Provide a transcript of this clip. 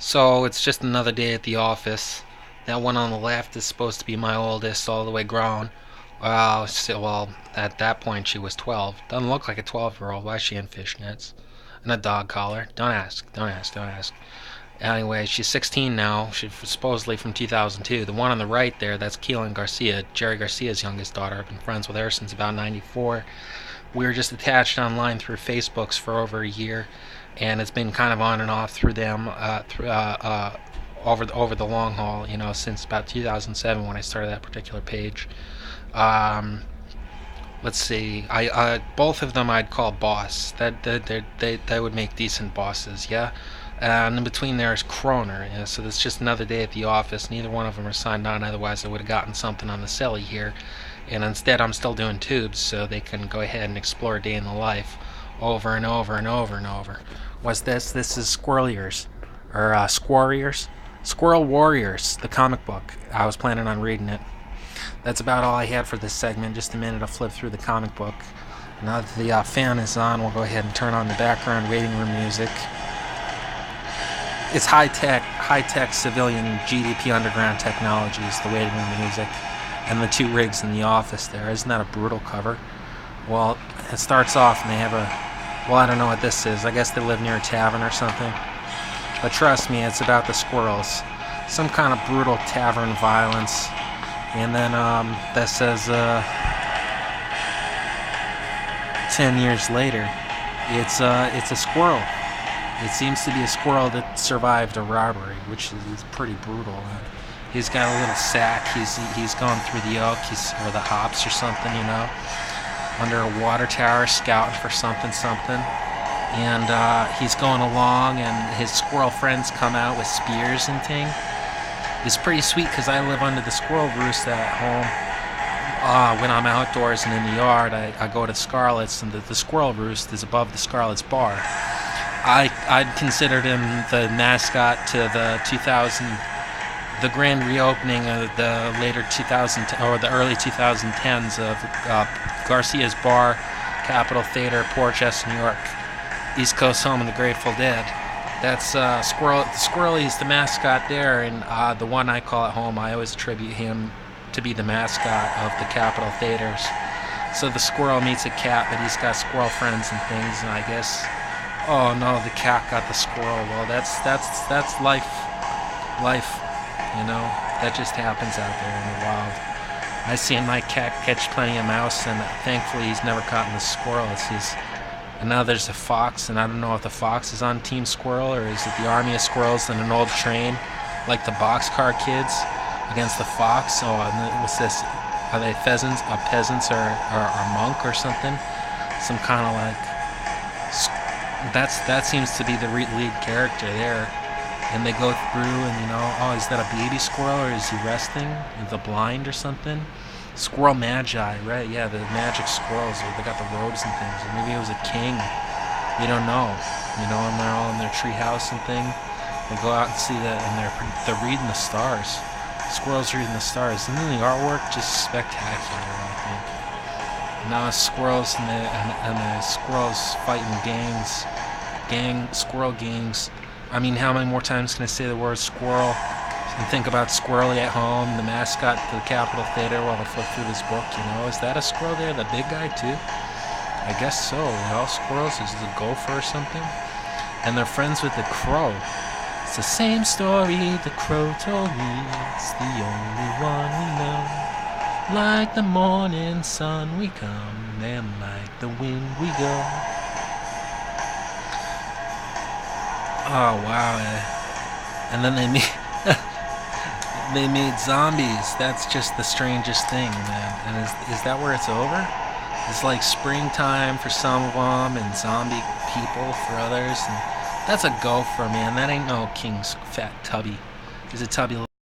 So it's just another day at the office. That one on the left is supposed to be my oldest, all the way grown. Well, at that point she was 12. Doesn't look like a 12-year-old. Why is she in fishnets? And a dog collar. Don't ask, don't ask, don't ask. Anyway, she's 16 now. She's supposedly from 2002. The one on the right there, that's Keelan Garcia, Jerry Garcia's youngest daughter. I've been friends with her since about 94. We were just attached online through Facebooks for over a year, and it's been kind of on and off through them over the long haul. Since about 2007 when I started that particular page. Um, let's see. I both of them I'd call boss. That would make decent bosses. Yeah. And in between there is Kroner. So that's just another day at the office. Neither one of them are signed on. Otherwise, I would have gotten something on the celly here. And instead, I'm still doing tubes, so they can go ahead and explore a day in the life over and over and over and over. What's this? This is Squirrel Ears, or Squarriors, Squirrel Warriors, the comic book. I was planning on reading it. That's about all I had for this segment. Just a minute to flip through the comic book. Now that the fan is on, we'll go ahead and turn on the background waiting room music. It's high-tech civilian GDP underground technologies, the waiting room music, and the two rigs in the office there. Isn't that a brutal cover? Well, it starts off and they have well, I don't know what this is. I guess they live near a tavern or something. But trust me, it's about the squirrels. Some kind of brutal tavern violence. And then that says 10 years later, it's a squirrel. It seems to be a squirrel that survived a robbery, which is pretty brutal. He's got a little sack. He's gone through the oak, or the hops or something, under a water tower scouting for something. And he's going along, and his squirrel friends come out with spears and thing. It's pretty sweet because I live under the squirrel roost at home. When I'm outdoors and in the yard, I go to Scarlett's, and the squirrel roost is above the Scarlett's bar. I'd considered him the mascot to the grand reopening of the later 2000 or the early 2010s of Garcia's Bar, Capitol Theater, Portchester, New York, East Coast home of the Grateful Dead. That's Squirrely is the mascot there, and the one I call at home, I always attribute him to be the mascot of the Capitol Theaters. So the squirrel meets a cat, but he's got squirrel friends and things, and I guess, oh no, the cat got the squirrel. Well, that's life. That just happens out there in the wild. I seen my cat catch plenty of mouse, and thankfully he's never caught the squirrel. And now there's a fox, and I don't know if the fox is on Team Squirrel, or is it the army of squirrels in an old train, like the Boxcar Kids against the fox. And what's this? Are they peasants or a monk or something? Some kind of like. That seems to be the lead character there. And they go through and is that a baby squirrel, or is he resting? Is he blind or something? Squirrel Magi, right? Yeah, the magic squirrels. They got the robes and things. Or maybe it was a king. You don't know. And they're all in their tree house and thing. They go out and see that, and they're reading the stars. Squirrels reading the stars. Isn't the artwork just spectacular, I think? And now squirrels and the squirrels fighting squirrel gangs. I mean, how many more times can I say the word squirrel and think about Squirrely at home, the mascot to the Capitol Theater, while I flip through this book? Is that a squirrel there? The big guy too? I guess so. All squirrels, is it a gopher or something? And they're friends with the crow. It's the same story the crow told me. It's the only one we know. Like the morning sun we come, and like the wind we go. Oh wow! And then they made zombies. That's just the strangest thing, man. And is that where it's over? It's like springtime for some of them, and zombie people for others. And that's a gopher, man. That ain't no King's fat tubby. He's a tubby.